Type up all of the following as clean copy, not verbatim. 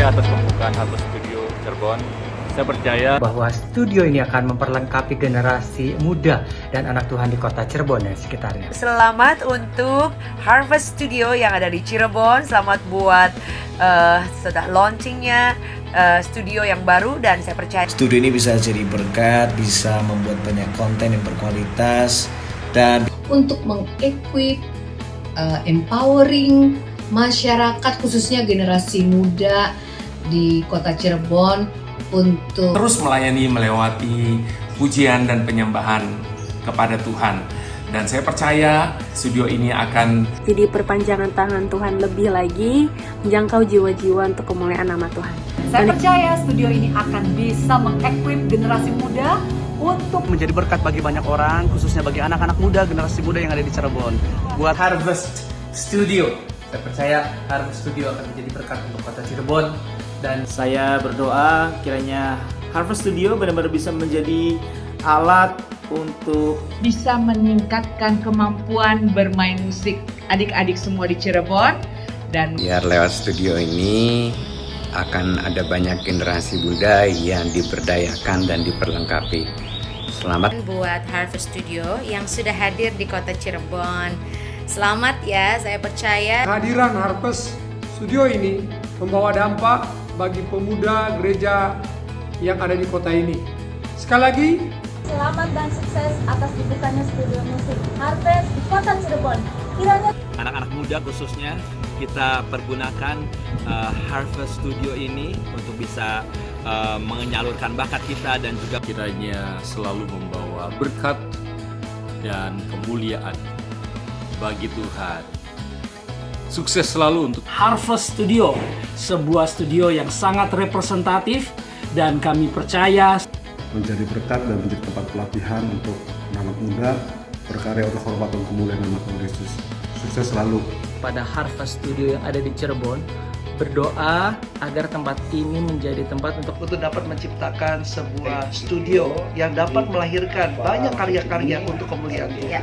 percaya atas pembukaan Harvest Studio Cirebon. Saya percaya bahwa studio ini akan memperlengkapi generasi muda dan anak Tuhan di kota Cirebon dan sekitarnya. Selamat untuk Harvest Studio yang ada di Cirebon. Selamat buat sudah launchingnya studio yang baru, dan saya percaya studio ini bisa jadi berkat, bisa membuat banyak konten yang berkualitas dan untuk mengequip, empowering masyarakat khususnya generasi muda di kota Cirebon untuk terus melayani melewati pujian dan penyembahan kepada Tuhan. Dan saya percaya studio ini akan jadi perpanjangan tangan Tuhan lebih lagi, menjangkau jiwa-jiwa untuk kemuliaan nama Tuhan. Saya percaya studio ini akan bisa mengequip generasi muda untuk menjadi berkat bagi banyak orang, khususnya bagi anak-anak muda, generasi muda yang ada di Cirebon. Buat Harvest Studio, saya percaya Harvest Studio akan menjadi berkat untuk kota Cirebon. Dan saya berdoa kiranya Harvest Studio benar-benar bisa menjadi alat untuk bisa meningkatkan kemampuan bermain musik adik-adik semua di Cirebon. Dan biar lewat studio ini akan ada banyak generasi muda yang diberdayakan dan diperlengkapi. Selamat buat Harvest Studio yang sudah hadir di kota Cirebon. Selamat ya, saya percaya kehadiran Harvest Studio ini membawa dampak bagi pemuda gereja yang ada di kota ini. Sekali lagi, selamat dan sukses atas dibukanya studio musik Harvest di kota Cirebon. Kiranya anak-anak muda khususnya kita pergunakan Harvest Studio ini untuk bisa menyalurkan bakat kita, dan juga kiranya selalu membawa berkat dan kemuliaan bagi Tuhan. Sukses selalu untuk Harvest Studio, sebuah studio yang sangat representatif dan kami percaya menjadi berkat dan menjadi tempat pelatihan untuk anak muda berkarya untuk kehormatan kemuliaan nama Tuhan Yesus. Sukses selalu. Pada Harvest Studio yang ada di Cirebon, berdoa agar tempat ini menjadi tempat untuk dapat menciptakan sebuah studio yang dapat melahirkan banyak karya-karya untuk kemuliaan Tuhan.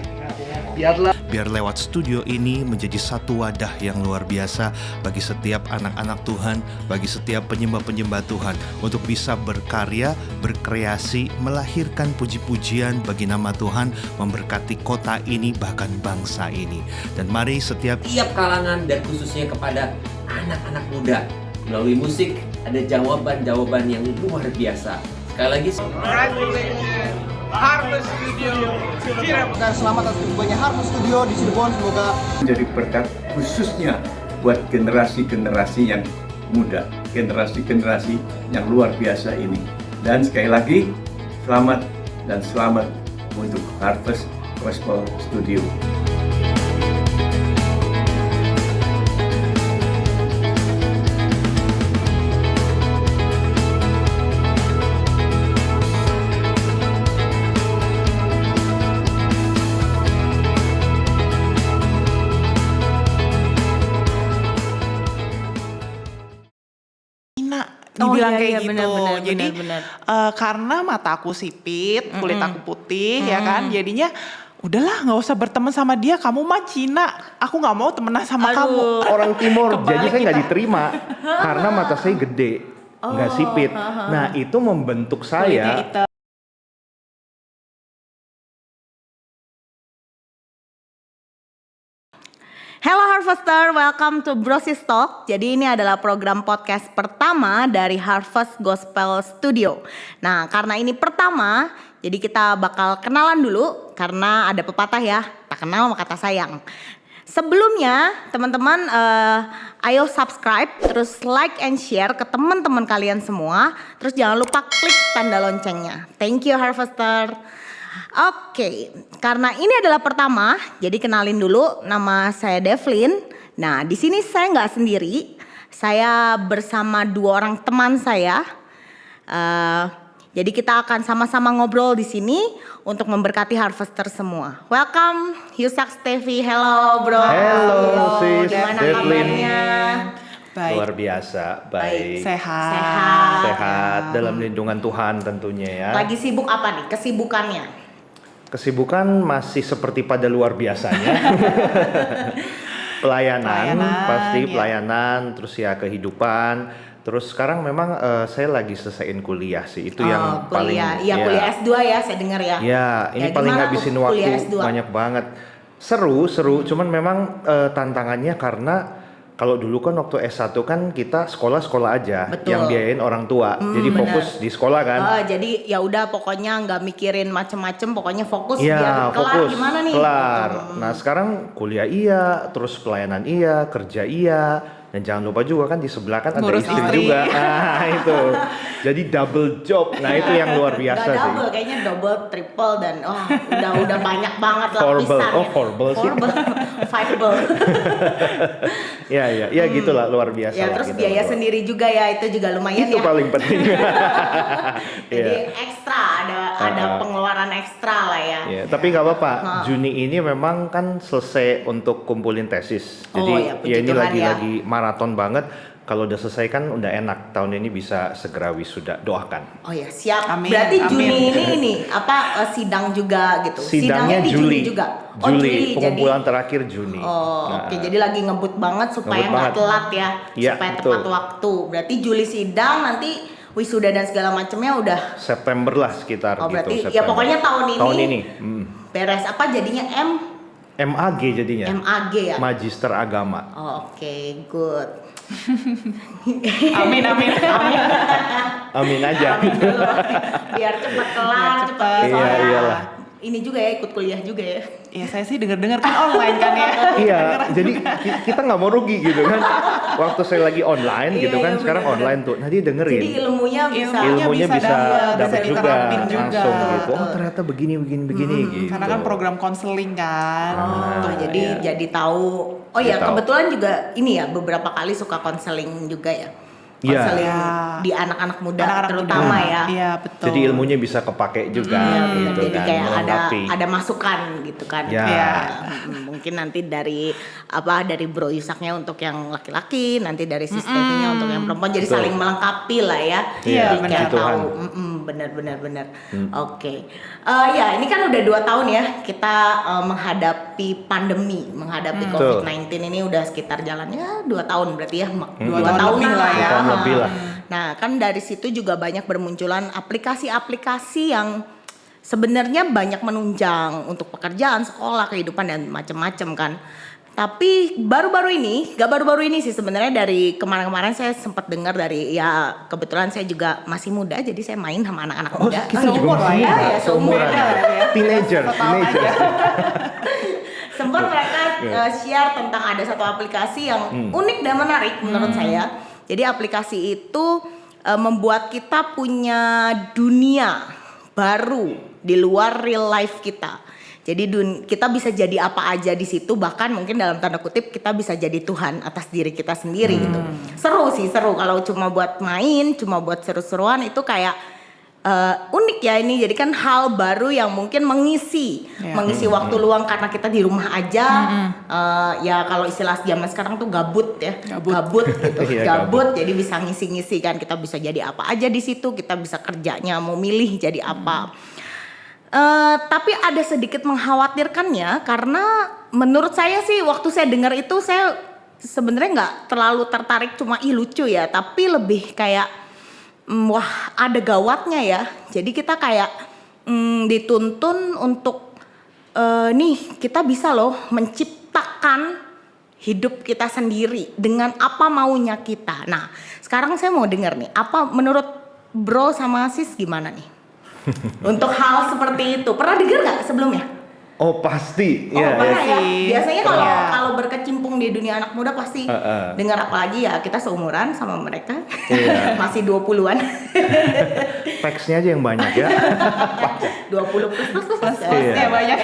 Biar lewat studio ini menjadi satu wadah yang luar biasa bagi setiap anak-anak Tuhan, bagi setiap penyembah-penyembah Tuhan untuk bisa berkarya, berkreasi, melahirkan puji-pujian bagi nama Tuhan, memberkati kota ini bahkan bangsa ini. Dan mari setiap kalangan dan khususnya kepada anak-anak muda, melalui musik ada jawaban-jawaban yang luar biasa. Sekali lagi Harvest Studio Cirebon. Dan selamat atas dibukanya Harvest Studio di Cirebon, semoga menjadi berkat khususnya buat generasi-generasi yang muda, generasi-generasi yang luar biasa ini. Dan sekali lagi selamat dan selamat untuk Harvest Gospel Studio. Dibilang kayak gitu, jadi karena mataku sipit, kulit aku putih, ya kan, jadinya udahlah nggak usah berteman sama dia, kamu mah Cina, aku nggak mau temenan sama kamu. Orang Timur, jadi saya nggak diterima karena mata saya gede, nggak sipit. Nah itu membentuk saya. Hello Harvester, welcome to Brosis Talk. Jadi ini adalah program podcast pertama dari Harvest Gospel Studio. Nah, karena ini pertama, jadi kita bakal kenalan dulu karena ada pepatah ya, tak kenal maka tak sayang. Sebelumnya, teman-teman ayo subscribe, terus like and share ke teman-teman kalian semua. Terus jangan lupa klik tanda loncengnya. Thank you Harvester. Oke, karena ini adalah pertama, jadi kenalin dulu, nama saya Devlin. Nah, di sini saya nggak sendiri, saya bersama dua orang teman saya. Jadi kita akan sama-sama ngobrol di sini untuk memberkati Harvester semua. Welcome, Yusak Stevi. Hello bro. Hello sis, gimana Devlin. kabarnya? Baik. Luar biasa, baik. Sehat. Dalam lindungan Tuhan tentunya ya. Lagi sibuk apa nih kesibukannya? Kesibukan masih seperti pada luar biasanya. pelayanan, pasti pelayanan, terus ya kehidupan. Terus sekarang memang saya lagi selesaiin kuliah sih. Itu yang paling kuliah S2 ya, saya dengar ya. Ya, ini paling ngabisin waktu banyak banget. Seru, cuman memang tantangannya karena kalau dulu kan waktu S1 kan kita sekolah aja. Betul. Yang biayain orang tua. Jadi fokus di sekolah kan. Jadi ya udah pokoknya nggak mikirin macem-macem, pokoknya fokus Ya, biar kelar gimana nih. Kelar. Nah, sekarang kuliah iya, terus pelayanan iya, kerja iya. Dan jangan lupa juga kan di sebelah kan ada istri juga. Nah, itu. Jadi double job. Nah, itu yang luar biasa sih. Double, kayaknya double, triple dan udah banyak banget Fourble. lapisan. Oh, fourble sih. Fiveable. Ya gitulah luar biasa. Ya, terus gitu, biaya sendiri juga ya, itu juga lumayan itu ya. paling penting. Jadi ekstra, ada pengeluaran ekstra lah ya. Ya, tapi nggak apa-apa. Juni ini memang kan selesai untuk kumpulin tesis. Jadi ini lagi maraton banget. Kalau udah selesai kan udah enak. Tahun ini bisa segera wisuda. Doakan. Oh ya, siap. Amin. Berarti Juni Amin. ini sidang juga gitu. Sidangnya di Juli juga. Juli, pengumpulan terakhir Juni. Oke, jadi lagi ngebut banget supaya nggak telat ya. Ya, supaya tepat waktu. Berarti Juli sidang, nanti wisuda dan segala macamnya udah September lah sekitar gitu. berarti September. ya pokoknya tahun ini. Beres apa jadinya MAG jadinya. MAG ya. Magister Agama. Oke, good. Amin. Amin aja. Biar cepat kelar, cepat Iya, iyalah. Ini juga ya, ikut kuliah juga ya. Ya saya sih dengar kan online kan ya. Iya, jadi kita nggak mau rugi gitu kan. Waktu saya lagi online gitu kan, sekarang online tuh. Nanti dengerin. Jadi ilmunya bisa dapat juga juga langsung gitu. Oh ternyata begini gitu. Karena kan program konseling kan. Jadi tahu. Oh ya, kebetulan juga ini ya beberapa kali suka konseling juga ya. Konseling di anak-anak muda terutama ya. Iya, betul. Jadi ilmunya bisa kepake juga gitu. Jadi kan, kayak melengkapi. ada masukan gitu kan. Mungkin nanti dari Bro Yusaknya untuk yang laki-laki, nanti dari Sis Tevinya untuk yang perempuan. Jadi saling melengkapi lah ya. Iya, jadi kayak tahu. Benar. Oke. Ya, ini kan udah 2 tahun ya kita menghadapi pandemi, menghadapi COVID-19 ini udah sekitar jalannya 2 tahun berarti ya. 2 tahun lah ya. Lebih lah. Nah, kan dari situ juga banyak bermunculan aplikasi-aplikasi yang sebenarnya banyak menunjang untuk pekerjaan, sekolah, kehidupan dan macam-macam kan. Tapi baru-baru ini sih sebenarnya dari kemarin-kemarin saya sempat dengar dari kebetulan saya juga masih muda jadi saya main sama anak-anak muda. Seumur lah ya. Seumuran ya. Teenager. Sempat mereka share tentang ada satu aplikasi yang unik dan menarik menurut saya. Jadi aplikasi itu membuat kita punya dunia baru di luar real life kita. Jadi kita bisa jadi apa aja di situ, bahkan mungkin dalam tanda kutip kita bisa jadi Tuhan atas diri kita sendiri gitu. Seru kalau cuma buat main, cuma buat seru-seruan itu kayak unik ya ini. Jadi kan hal baru yang mungkin mengisi waktu luang karena kita di rumah aja. Ya kalau istilah zaman sekarang tuh gabut ya. Gabut gitu. Gabut jadi bisa ngisi-ngisi kan, kita bisa jadi apa aja di situ, kita bisa kerjanya mau milih jadi apa. Tapi ada sedikit mengkhawatirkannya karena menurut saya sih waktu saya dengar itu saya sebenarnya nggak terlalu tertarik cuma lucu ya, tapi lebih kayak wah ada gawatnya ya. Jadi kita kayak dituntun untuk nih kita bisa loh menciptakan hidup kita sendiri dengan apa maunya kita. Nah sekarang saya mau dengar nih apa menurut Bro sama Sis gimana nih? Untuk hal seperti itu pernah dengar nggak sebelumnya? Oh pasti, pernah ya. Biasanya kalau berkecimpung di dunia anak muda pasti dengar, apalagi ya kita seumuran sama mereka, masih 20-an. Teksnya aja yang banyak ya. 20 plus ya banyak.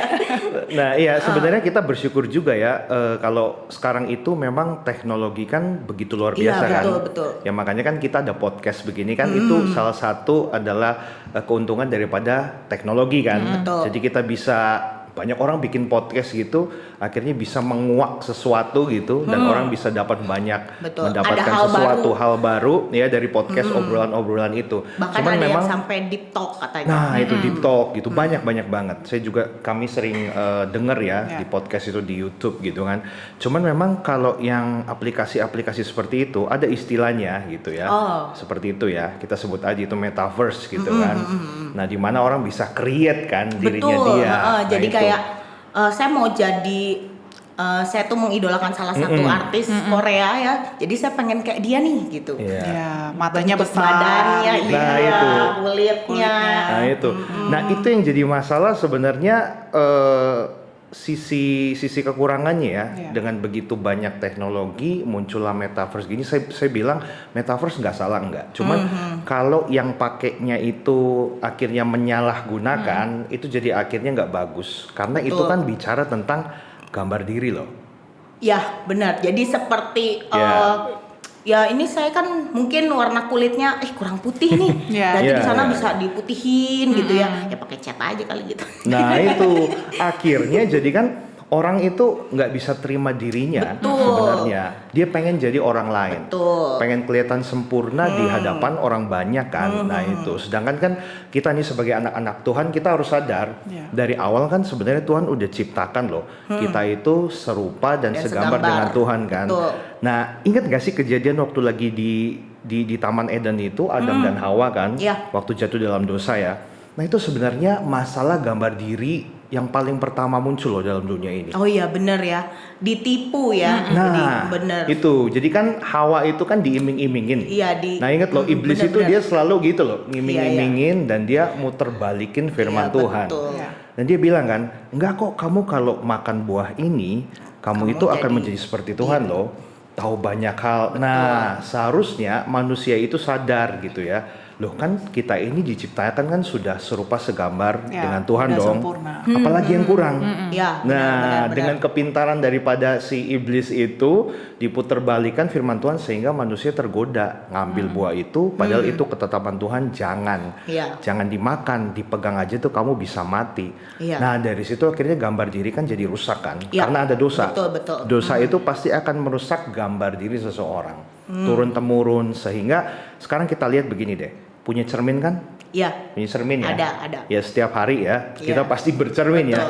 Nah iya sebenarnya kita bersyukur juga ya kalau sekarang itu memang teknologi kan begitu luar biasa kan. Betul. Ya makanya kan kita ada podcast begini kan itu salah satu adalah keuntungan daripada teknologi kan. Betul. Jadi kita bisa banyak orang bikin podcast gitu, akhirnya bisa menguak sesuatu gitu, dan orang bisa dapat banyak mendapatkan sesuatu hal baru ya dari podcast obrolan-obrolan itu. Bahkan Cuman ada memang, yang sampai deep talk katanya. nah itu deep talk gitu, banyak banget. Kami sering denger ya di podcast itu di YouTube gitu kan. Cuman memang kalau yang aplikasi-aplikasi seperti itu ada istilahnya gitu ya, seperti itu ya, kita sebut aja itu metaverse gitu kan. Nah di mana orang bisa create kan dirinya dia. Jadi itu. kayak saya mau jadi saya tuh mengidolakan salah satu artis Korea ya. Jadi saya pengen kayak dia nih gitu. Ya, matanya Bentuk besar. badannya, Nah, itu. kulitnya. Nah itu. Nah itu yang jadi masalah sebenarnya, sisi kekurangannya ya. Dengan begitu banyak teknologi muncullah metaverse gini. Saya bilang metaverse nggak salah enggak. Cuman kalau yang pakainya itu akhirnya menyalahgunakan, itu jadi akhirnya nggak bagus. Karena itu kan bicara tentang gambar diri loh. Ya benar. Jadi seperti ya ini saya kan mungkin warna kulitnya kurang putih nih. Berarti di sana bisa diputihin gitu ya. Ya pakai cat aja kali gitu. Nah itu akhirnya jadi kan orang itu nggak bisa terima dirinya sebenarnya. Dia pengen jadi orang lain. Pengen kelihatan sempurna di hadapan orang banyak kan. Nah itu. Sedangkan kan kita nih sebagai anak-anak Tuhan, kita harus sadar dari awal kan sebenarnya Tuhan udah ciptakan loh. Kita itu serupa dan segambar dengan Tuhan kan. Nah ingat gak sih kejadian waktu lagi di Taman Eden itu Adam dan Hawa kan, waktu jatuh dalam dosa ya. Nah itu sebenarnya masalah gambar diri yang paling pertama muncul loh dalam dunia ini. Oh iya bener ya, ditipu ya. Nah bener. itu, jadi kan Hawa itu kan diiming-imingin. Iya Nah ingat loh, iblis itu dia selalu gitu loh, ngiming-imingin dan dia muter balikin firman Tuhan. Dan dia bilang kan, enggak kok, kamu kalau makan buah ini, kamu itu akan menjadi seperti Tuhan loh, tahu banyak hal. Nah seharusnya manusia itu sadar gitu ya. Loh kan kita ini diciptakan kan sudah serupa segambar dengan Tuhan dong. Sempurna. Apalagi yang kurang. Ya, Nah dengan kepintaran daripada si iblis itu diputerbalikan firman Tuhan sehingga manusia tergoda ngambil buah itu, padahal itu ketetapan Tuhan jangan dimakan, dipegang aja tuh kamu bisa mati. Nah dari situ akhirnya gambar diri kan jadi rusak kan, karena ada dosa. Dosa itu pasti akan merusak gambar diri seseorang, turun temurun, sehingga sekarang kita lihat begini deh. Punya cermin kan? Iya. Punya cermin ya? Ada. Ya setiap hari ya, kita pasti bercermin ya.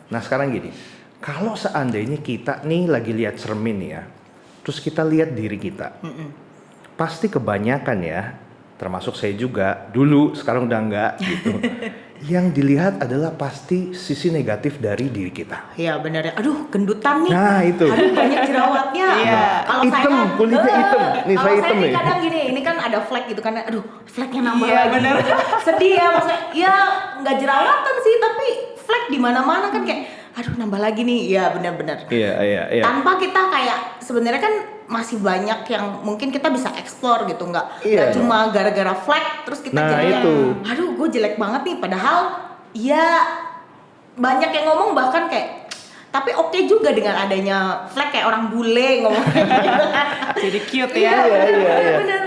Nah sekarang gini, kalau seandainya kita nih lagi lihat cermin ya, terus kita lihat diri kita, pasti kebanyakan ya, termasuk saya juga, dulu sekarang udah enggak gitu. Yang dilihat adalah pasti sisi negatif dari diri kita. Iya benar ya. Aduh gendutan nih. Nah itu. Aduh banyak jerawatnya. Kalau hitam, saya kulitnya hitam. Nih saya hitam nih. Kadang gini, ini kan ada flek gitu kan. Aduh fleknya nambah lagi. Bener. Sedih ya maksudnya. Ya nggak jerawatan sih, tapi flek di mana-mana kan kayak, aduh nambah lagi nih. Iya benar-benar. Iya. Tanpa kita kayak sebenarnya kan masih banyak yang mungkin kita bisa explore gitu, nggak cuma gara-gara flek terus kita jadi aduh gue jelek banget nih, padahal ya banyak yang ngomong bahkan kayak tapi oke juga dengan adanya flek, kayak orang bule ngomong jadi cute ya. Iya.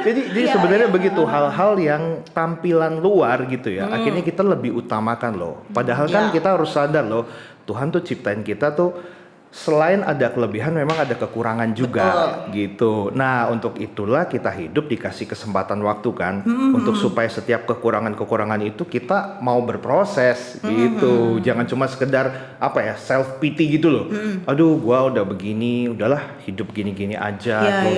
Jadi sebenarnya begitu hal-hal yang tampilan luar gitu ya, akhirnya kita lebih utamakan loh. Padahal kan kita harus sadar loh, Tuhan tuh ciptain kita tuh selain ada kelebihan memang ada kekurangan juga gitu. Nah untuk itulah kita hidup dikasih kesempatan waktu kan, untuk supaya setiap kekurangan itu kita mau berproses gitu. Jangan cuma sekedar apa ya, self pity gitu loh. Aduh gua udah begini, udahlah hidup gini-gini aja.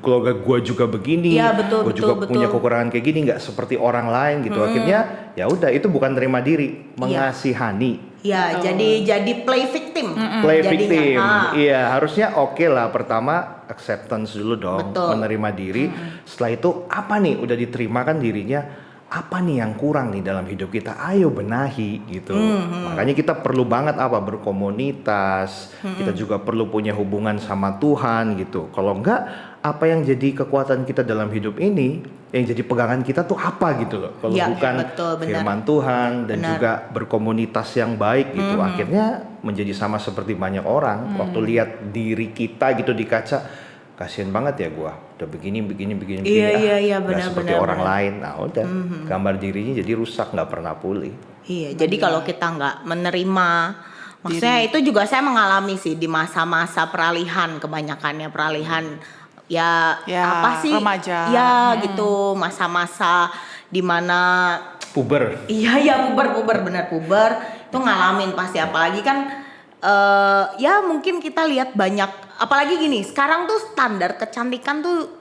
Keluarga gua juga begini. Gua juga punya kekurangan kayak gini, nggak seperti orang lain gitu. Akhirnya ya udah, itu bukan terima diri, mengasihani. Ya, jadi play victim. Play victim. Iya, harusnya oke lah. Pertama acceptance dulu dong, menerima diri. Setelah itu apa nih? Udah diterima kan dirinya. Apa nih yang kurang nih dalam hidup kita? Ayo benahi gitu. Makanya kita perlu banget apa? Berkomunitas. Kita juga perlu punya hubungan sama Tuhan gitu. Kalau enggak, apa yang jadi kekuatan kita dalam hidup ini, yang jadi pegangan kita tuh apa gitu loh. Kalau bukan firman Tuhan dan juga berkomunitas yang baik gitu. Akhirnya menjadi sama seperti banyak orang. Waktu lihat diri kita gitu di kaca, kasian banget ya gua, udah begini Iya, nggak seperti orang lain. Nah udah, gambar dirinya jadi rusak, nggak pernah pulih. Iya, jadi kalau kita nggak menerima Maksudnya itu juga saya mengalami sih di masa-masa peralihan, kebanyakannya peralihan ya apa sih remaja. ya gitu, masa-masa dimana Puber. iya puber benar puber itu ngalamin pasti, apalagi kan ya mungkin kita lihat banyak, apalagi gini sekarang tuh standar kecantikan tuh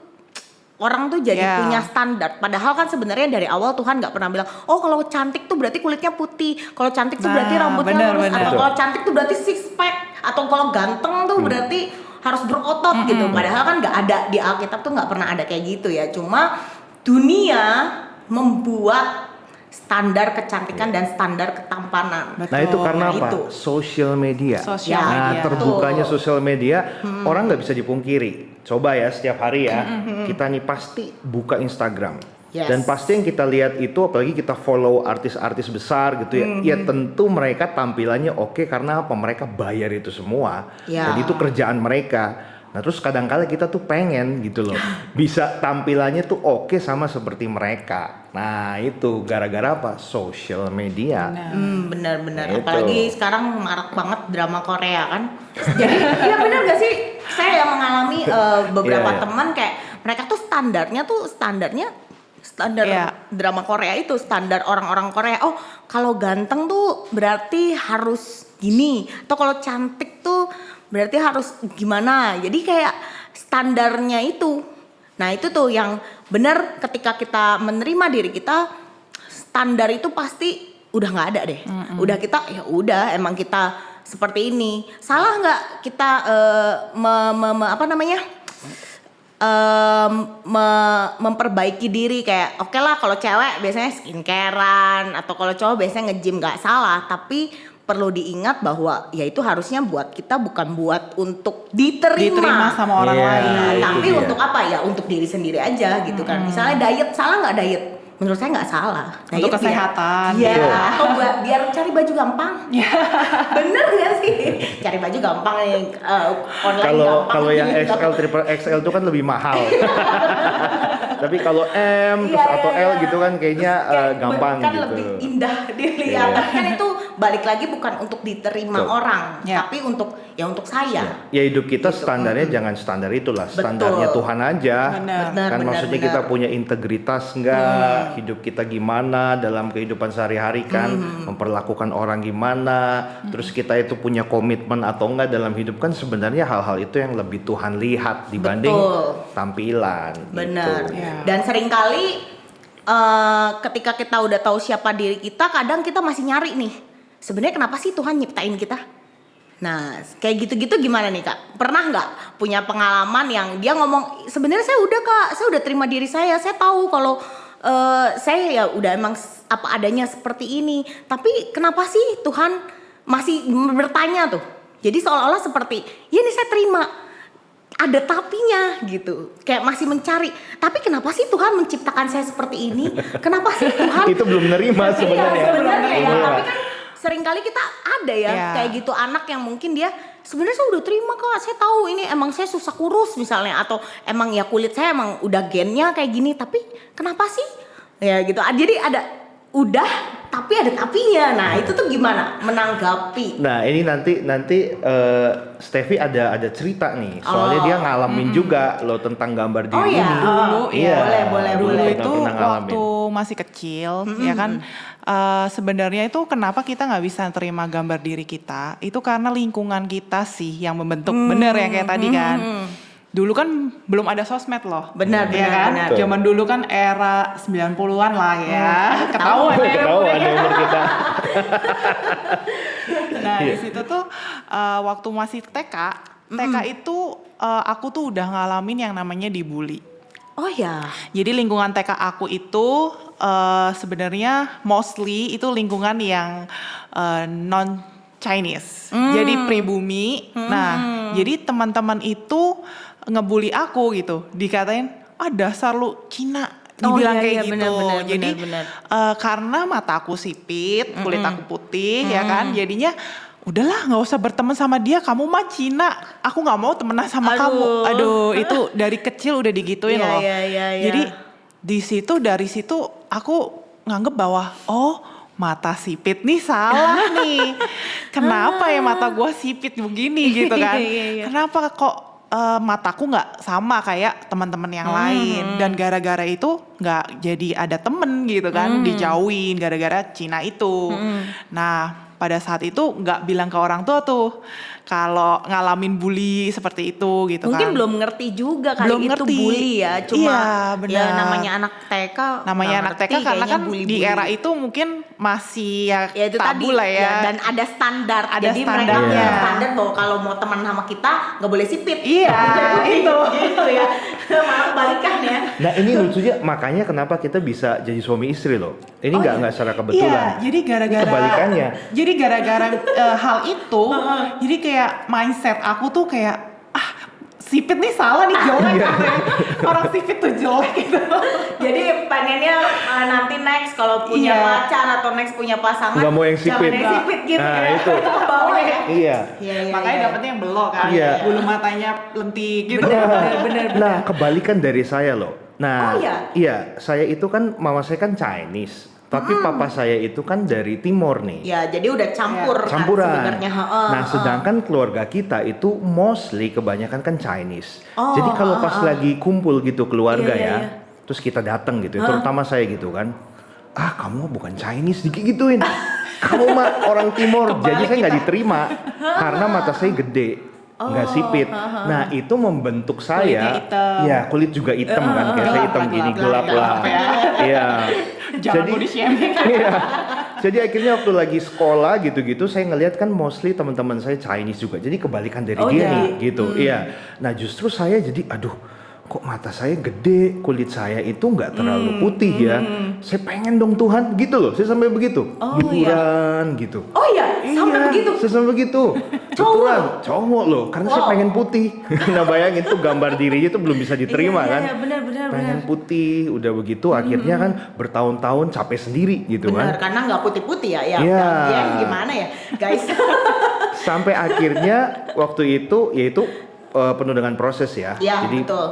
orang tuh jadi punya standar, padahal kan sebenarnya dari awal Tuhan nggak pernah bilang, oh kalau cantik tuh berarti kulitnya putih, kalau cantik tuh berarti rambutnya lurus, atau kalau cantik tuh berarti six pack, atau kalau ganteng tuh berarti harus berotot gitu. Padahal kan nggak ada di Alkitab tuh, nggak pernah ada kayak gitu ya. Cuma dunia membuat standar kecantikan dan standar ketampanan. Nah itu karena apa? Social media. Terbukanya sosial media, orang nggak bisa dipungkiri. Coba ya setiap hari ya, kita nih pasti buka Instagram. Dan pasti yang kita lihat itu, apalagi kita follow artis-artis besar gitu ya, ya tentu mereka tampilannya oke karena apa? Mereka bayar itu semua. Jadi itu kerjaan mereka. Nah terus kadang-kala kita tuh pengen gitu loh, bisa tampilannya tuh oke sama seperti mereka. Nah itu gara-gara apa? Social media. Benar. Itu. Apalagi sekarang marak banget drama Korea kan. Jadi iya benar gak sih? Saya yang mengalami beberapa teman kayak mereka tuh standarnya standar drama Korea itu, standar orang-orang Korea. Oh kalau ganteng tuh berarti harus gini, atau kalau cantik tuh berarti harus gimana. Jadi kayak standarnya itu. Nah itu tuh yang benar, ketika kita menerima diri kita, standar itu pasti udah nggak ada deh. Udah kita ya udah emang kita seperti ini. Salah nggak kita memperbaiki diri, kayak oke lah kalau cewek biasanya skincarean, atau kalau cowok biasanya nge-gym, nggak salah, tapi perlu diingat bahwa ya itu harusnya buat kita, bukan buat untuk diterima sama orang lain. Tapi untuk apa ya? Untuk diri sendiri aja gitu kan. Misalnya diet, salah nggak diet? Menurut saya nggak salah. Untuk kesehatan. Iya. Atau biar cari baju gampang. Bener nggak sih? Cari baju gampang nih, online gampang. Kalau yang XL, triple XL itu kan lebih mahal. Tapi kalau M terus atau L gitu kan kayaknya gampang kan gitu. lebih indah dilihat. Tapi kan itu balik lagi bukan untuk diterima orang, tapi untuk saya. Ya hidup kita standarnya jangan standar itulah, standarnya Tuhan aja. Kan maksudnya kita punya integritas enggak, hidup kita gimana dalam kehidupan sehari-hari kan, memperlakukan orang gimana, terus kita itu punya komitmen atau enggak dalam hidup kan, sebenarnya hal-hal itu yang lebih Tuhan lihat dibanding tampilan. Benar. Gitu. Dan seringkali ketika kita udah tahu siapa diri kita, kadang kita masih nyari nih, sebenarnya kenapa sih Tuhan nyiptain kita? Nah, kayak gitu-gitu gimana nih Kak? Pernah nggak punya pengalaman yang dia ngomong, sebenarnya saya udah terima diri saya tahu kalau saya ya udah emang apa adanya seperti ini, tapi kenapa sih Tuhan masih bertanya tuh? Jadi seolah-olah seperti, ya ini saya terima, ada tapinya gitu, kayak masih mencari. Tapi kenapa sih Tuhan menciptakan saya seperti ini? Kenapa sih Tuhan? Itu belum nerima sebenarnya. Iya, sebenarnya ya. Tapi kan seringkali kita ada ya kayak gitu, anak yang mungkin dia sebenarnya saya udah terima Kak, saya tahu ini emang saya susah kurus misalnya, atau emang ya kulit saya emang udah gennya kayak gini, tapi kenapa sih? Ya gitu. Jadi ada udah tapi ada tapinya. Nah, itu tuh gimana menanggapi? Nah, ini nanti Steffi ada cerita nih. Soalnya dia ngalamin juga loh tentang gambar diri ini. Dulu boleh. Dulu itu waktu masih kecil ya kan, sebenarnya itu kenapa kita nggak bisa terima gambar diri kita, itu karena lingkungan kita sih yang membentuk. Bener ya kayak tadi kan. Dulu kan belum ada sosmed loh. Benar. Zaman dulu kan era 90-an lah ya. Ketahuan ya umur kita. Nah, di situ tuh waktu masih TK itu aku tuh udah ngalamin yang namanya dibully. Oh ya. Jadi lingkungan TK aku itu sebenarnya mostly itu lingkungan yang non Chinese. Jadi pribumi. Nah, jadi teman-teman itu ngebully aku gitu, dikatain dasar lu Cina, dibilang kayak gitu. Jadi karena mata aku sipit, kulit aku putih ya kan, jadinya udahlah nggak usah berteman sama dia, kamu mah Cina, aku nggak mau temenan sama kamu. Aduh, itu dari kecil udah digituin loh. Jadi dari situ aku nganggep bahwa mata sipit nih salah nih. Kenapa ya mata gue sipit begini gitu kan? Kenapa kok mataku nggak sama kayak teman-teman yang lain? Dan gara-gara itu nggak jadi ada temen gitu kan? Dijauhin gara-gara Cina itu. Nah pada saat itu nggak bilang ke orang tua tuh kalau ngalamin bully seperti itu gitu Mungkin kan. belum ngerti juga kali Belum itu ngerti. bully ya. Cuma Iya, benar. ya namanya anak TK. Namanya nggak anak ngerti TK karena kayaknya kan bully-bully. di era itu mungkin masih ya itu tabu tadi lah ya. dan ada standar. Ada Jadi mereka standarnya. punya standar bahwa kalau mau teman sama kita nggak boleh sipit. Iya, itu. Gitu ya. Malah balikan ya. Nah ini lucunya makanya kenapa kita bisa jadi suami istri loh. Ini nggak secara kebetulan. Iya, jadi gara-gara Kebalikannya. Jadi gara-gara hal itu, jadi kayak mindset aku tuh kayak sipit nih salah nih jelek gitu ya. Orang sipit tuh jelek gitu. Jadi pengennya nanti next kalau punya Iya. pacar atau next punya pasangan Nggak mau yang sipit. jangan yang sipit gitu Nah, ya. itu. ke bawah ya. Iya. Makanya dapetnya yang belok kan. Iya. Bulu matanya lentik gitu. Nah kebalikan dari saya loh. Nah Oh, iya? saya itu kan mama saya kan Chinese. Tapi papa saya itu kan dari Timor nih. Ya, jadi udah campur kan Campuran. sebenarnya. Nah, sedangkan keluarga kita itu mostly kebanyakan kan Chinese. Oh, Jadi kalau pas lagi kumpul gitu keluarga Iya, ya, iya. terus kita datang gitu, terutama saya gitu kan. Kamu bukan Chinese digituin. Kamu mah orang Timor. Jadi saya nggak diterima karena mata saya gede. Nggak sipit. Nah itu membentuk saya. Ya kulit juga hitam kan, kayak saya hitam gini gelap lah. Iya. Jangan body shaming. Iya. Jadi akhirnya waktu lagi sekolah gitu-gitu saya ngelihat kan mostly teman-teman saya Chinese juga. Jadi kebalikan dari dia nih gitu. Iya. Nah justru saya jadi aduh kok mata saya gede, kulit saya itu nggak terlalu putih ya. Saya pengen dong Tuhan gitu loh. Saya sampai begitu. Liburan gitu. Oh iya, sampai begitu. Saya sampai begitu. Cowok loh, karena saya pengen putih. Nah bayangin tuh gambar dirinya tuh belum bisa diterima kan. Iya, benar. Pengen putih, udah begitu akhirnya kan bertahun-tahun capek sendiri gitu Benar, kan. karena nggak putih-putih ya. Ya, Iya. bagian gimana ya, guys? Sampai akhirnya waktu itu yaitu penuh dengan proses ya. Ya, Jadi betul.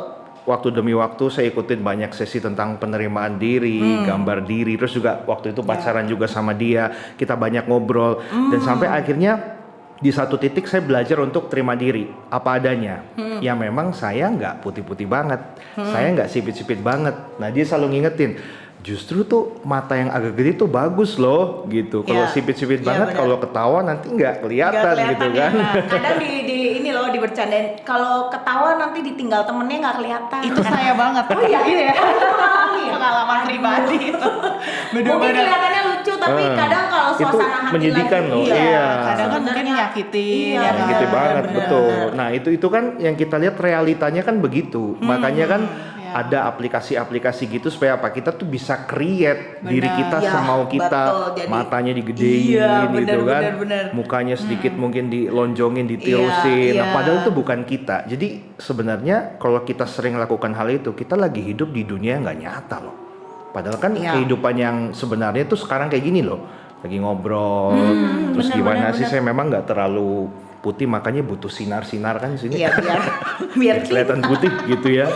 waktu demi waktu saya ikutin banyak sesi tentang penerimaan diri, gambar diri, terus juga waktu itu pacaran juga sama dia, kita banyak ngobrol dan sampai akhirnya di satu titik saya belajar untuk terima diri apa adanya. Ya memang saya nggak putih-putih banget, saya nggak sipit-sipit banget. Nah dia selalu ngingetin, justru tuh mata yang agak gede tuh bagus loh gitu. Kalau sipit-sipit banget, kalau ketawa nanti nggak kelihatan gitu kan. Nah, kadang di ini loh dibercandain kalau ketawa nanti ditinggal temennya nggak kelihatan. Itu saya banget. Oh iya, ya. Pengalaman pribadi itu. Mungkin kelihatannya lucu tapi kadang kalau itu suasana hati menyedihkan lagi, loh. iya. Iya. Kadang kan mungkin nyakitin. Iya, ya kan? Gitu banget, benar. betul. Nah itu kan yang kita lihat realitanya kan begitu. Makanya kan ada aplikasi-aplikasi gitu supaya apa kita tuh bisa create diri kita Ya, semau kita, betul. Jadi- matanya digedein Iya, gitu kan, benar. mukanya sedikit mungkin dilonjongin, ditirusin. Iya, Nah iya. padahal itu bukan kita. Jadi sebenarnya kalau kita sering lakukan hal itu, kita lagi hidup di dunia yang nggak nyata loh. Padahal kan Iya. kehidupan yang sebenarnya tuh sekarang kayak gini loh, lagi ngobrol, terus benar, gimana benar, sih benar. saya memang nggak terlalu putih makanya butuh sinar-sinar kan sini. Iya, biar Biar kelihatan putih gitu ya.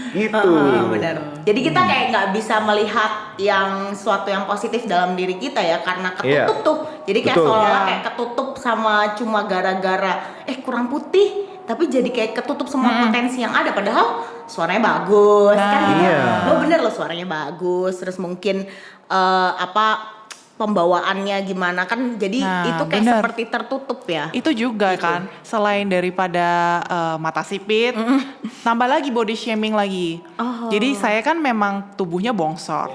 Gitu. Benar. Jadi kita kayak nggak bisa melihat yang suatu yang positif dalam diri kita ya karena ketutup Iya. tuh. Jadi kayak Betul. seolah-olah kayak ketutup sama cuma gara-gara kurang putih, tapi jadi kayak ketutup semua potensi yang ada. Padahal suaranya bagus kan? Iya. Lo bener lo suaranya bagus. Terus mungkin pembawaannya gimana kan? Jadi Nah, itu kayak bener. seperti tertutup ya. Itu juga kan selain daripada mata sipit, tambah lagi body shaming lagi. Jadi saya kan memang tubuhnya bongsor.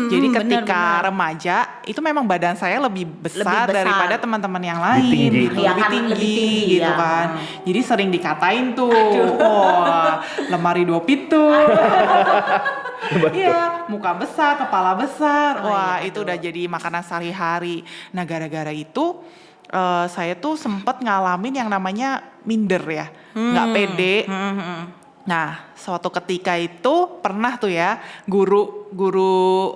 Jadi ketika remaja itu memang badan saya lebih besar, besar. daripada teman-teman yang lain, tinggi. gitu. Iya lebih kan, tinggi, lebih tinggi, gitu ya. kan. Jadi sering dikatain tuh, wah lemari 2 pintu. Iya, muka besar, kepala besar. Wah, itu udah jadi makanan sehari-hari. Nah, gara-gara itu saya tuh sempet ngalamin yang namanya minder ya, nggak pede. Nah, suatu ketika itu pernah tuh ya, guru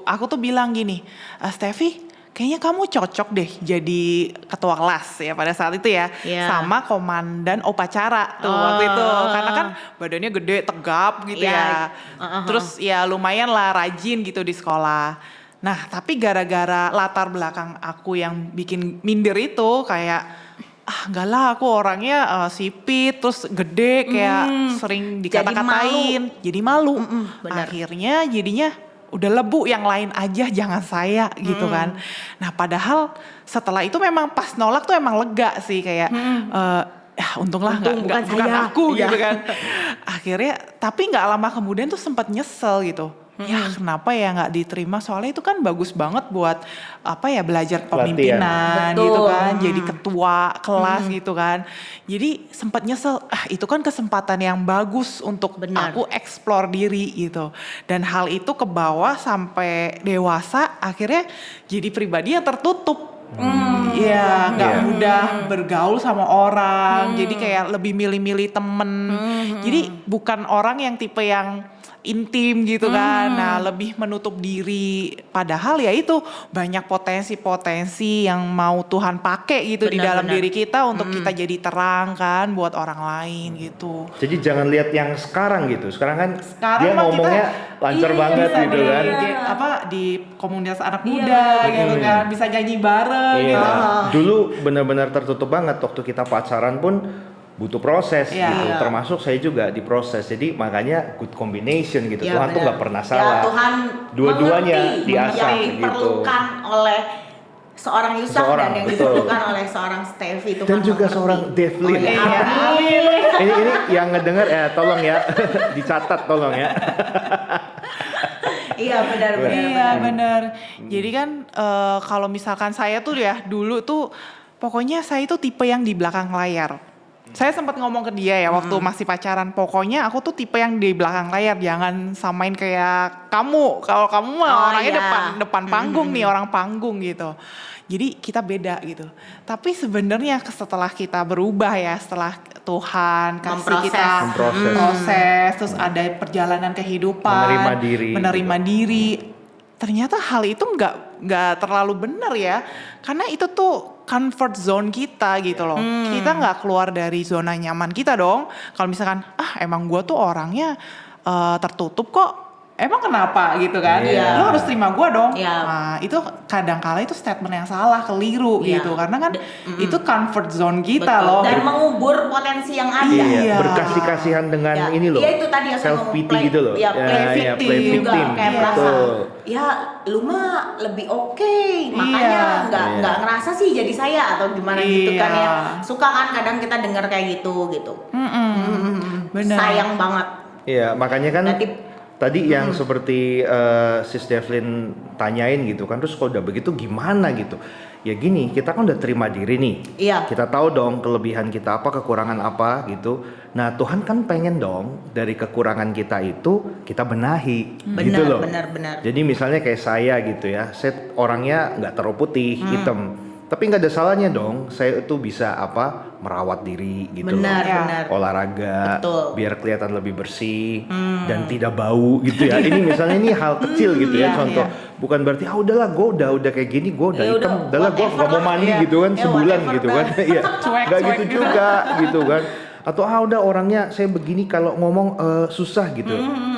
aku tuh bilang gini, Steffi, kayaknya kamu cocok deh jadi ketua kelas ya pada saat itu ya, sama komandan upacara tuh waktu itu, karena kan badannya gede, tegap gitu ya. Terus ya lumayan lah rajin gitu di sekolah. Nah, tapi gara-gara latar belakang aku yang bikin minder itu kayak enggak lah, aku orangnya sipit terus gede kayak sering dikata-katain, jadi malu. Akhirnya jadinya udah lebu, yang lain aja jangan saya gitu kan. Nah, padahal setelah itu memang pas nolak tuh emang lega sih kayak untunglah bukan aku gitu kan. Akhirnya tapi nggak lama kemudian tuh sempat nyesel gitu. Ya kenapa ya nggak diterima, soalnya itu kan bagus banget buat belajar kepemimpinan gitu kan, jadi ketua kelas gitu kan. Jadi sempat nyesel, itu kan kesempatan yang bagus untuk aku explore diri gitu. Dan hal itu kebawa sampai dewasa, akhirnya jadi pribadi yang tertutup. Iya, nggak mudah bergaul sama orang, jadi kayak lebih milih-milih temen. Jadi bukan orang yang tipe yang intim gitu kan, nah lebih menutup diri. Padahal ya itu banyak potensi-potensi yang mau Tuhan pakai gitu di dalam diri kita untuk kita jadi terang kan buat orang lain gitu. Jadi jangan lihat yang sekarang gitu. Sekarang kan dia ngomongnya lancar banget gitu kan. Di komunitas anak muda gitu kan, bisa nyanyi bareng. Iya. Dulu benar-benar tertutup banget, waktu kita pacaran pun butuh proses gitu, termasuk saya juga diproses. Jadi makanya good combination gitu. Tuhan tuh nggak pernah salah. Tuhan dua-duanya diasah yang gitu. diperlukan oleh seorang Yusuf dan yang diperlukan oleh seorang Steffi. Dan juga seorang Devlin. Ini yang ngedenger tolong ya dicatat tolong ya. Iya benar. Jadi kan kalau misalkan saya tuh ya dulu tuh pokoknya saya itu tipe yang di belakang layar. Saya sempat ngomong ke dia ya waktu masih pacaran, pokoknya aku tuh tipe yang di belakang layar, jangan samain kayak kamu. Kalau kamu mah orangnya depan panggung nih, orang panggung gitu. Jadi kita beda gitu. Tapi sebenarnya setelah kita berubah ya, setelah Tuhan kasih kita proses, terus ada perjalanan kehidupan, menerima diri. Ternyata hal itu nggak terlalu benar ya, karena itu tuh comfort zone kita gitu loh. Kita nggak keluar dari zona nyaman kita dong. Kalau misalkan emang gue tuh orangnya tertutup kok, emang kenapa gitu kan? Lo harus terima gue dong. Nah itu kadang-kala itu statement yang salah, keliru gitu, karena kan itu comfort zone kita loh. Dan mengubur potensi yang ada. Berkasih-kasihan dengan ini loh. Iya itu tadi yang self pity gitu loh. Play victim. Kayak merasa ya lu mah lebih oke, makanya nggak ngerasa sih jadi saya atau gimana gitu kan ya. Suka kan kadang kita dengar kayak gitu. Benar. Sayang banget. Iya, makanya kan tadi yang seperti Sis Devlin tanyain gitu kan, terus kalau udah begitu gimana gitu. Ya gini, kita kan udah terima diri nih. Kita tahu dong kelebihan kita apa, kekurangan apa gitu. Nah Tuhan kan pengen dong dari kekurangan kita itu kita benahi gitu loh. Benar. Jadi misalnya kayak saya gitu ya, saya orangnya nggak terlalu putih, hitam. Tapi nggak ada salahnya dong, saya itu bisa merawat diri gitu loh, olahraga, biar kelihatan lebih bersih dan tidak bau gitu ya. Ini misalnya ini hal kecil gitu ya, contoh. Bukan berarti udahlah gue udah kayak gini, gue udah hitam, udahlah gue nggak mau mandi gitu kan sebulan gitu kan, iya, nggak gitu juga gitu kan. Atau udah orangnya saya begini kalau ngomong susah gitu.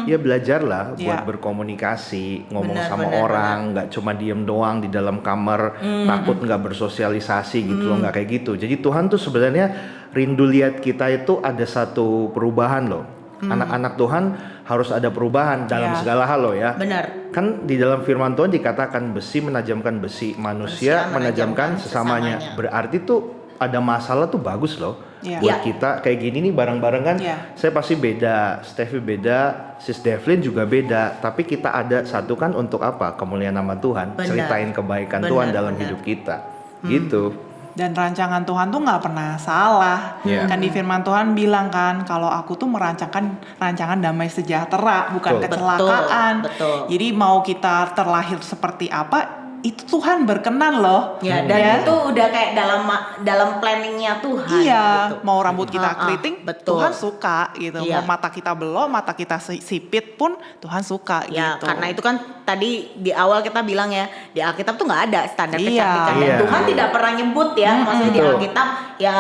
Ya belajarlah buat berkomunikasi, ngomong sama orang, nggak cuma diem doang di dalam kamar, takut nggak bersosialisasi gitu loh, nggak kayak gitu. Jadi Tuhan tuh sebenarnya rindu lihat kita itu ada satu perubahan loh. Anak-anak Tuhan harus ada perubahan dalam segala hal loh ya. Benar. Kan di dalam firman Tuhan dikatakan besi menajamkan besi, manusia menajamkan sesamanya. Berarti tuh ada masalah tuh bagus loh. Buat kita kayak gini nih bareng-bareng kan, saya pasti beda, Steffi beda, Sis Devlin juga beda, tapi kita ada satu kan untuk apa? Kemuliaan nama Tuhan, ceritain kebaikan Tuhan dalam hidup kita, gitu. Dan rancangan Tuhan tuh nggak pernah salah. Kan di firman Tuhan bilang kan, kalau aku tuh merancangkan rancangan damai sejahtera, bukan kecelakaan. Jadi mau kita terlahir seperti apa, itu Tuhan berkenan loh. Dan itu udah kayak dalam planningnya Tuhan. Gitu. Mau rambut kita keriting, Tuhan suka gitu. Mau mata kita belok, mata kita sipit pun Tuhan suka gitu. Karena itu kan tadi di awal kita bilang ya, di Alkitab tuh nggak ada standar kecantikan. Dan Tuhan tidak pernah nyebut ya, maksudnya di Alkitab ya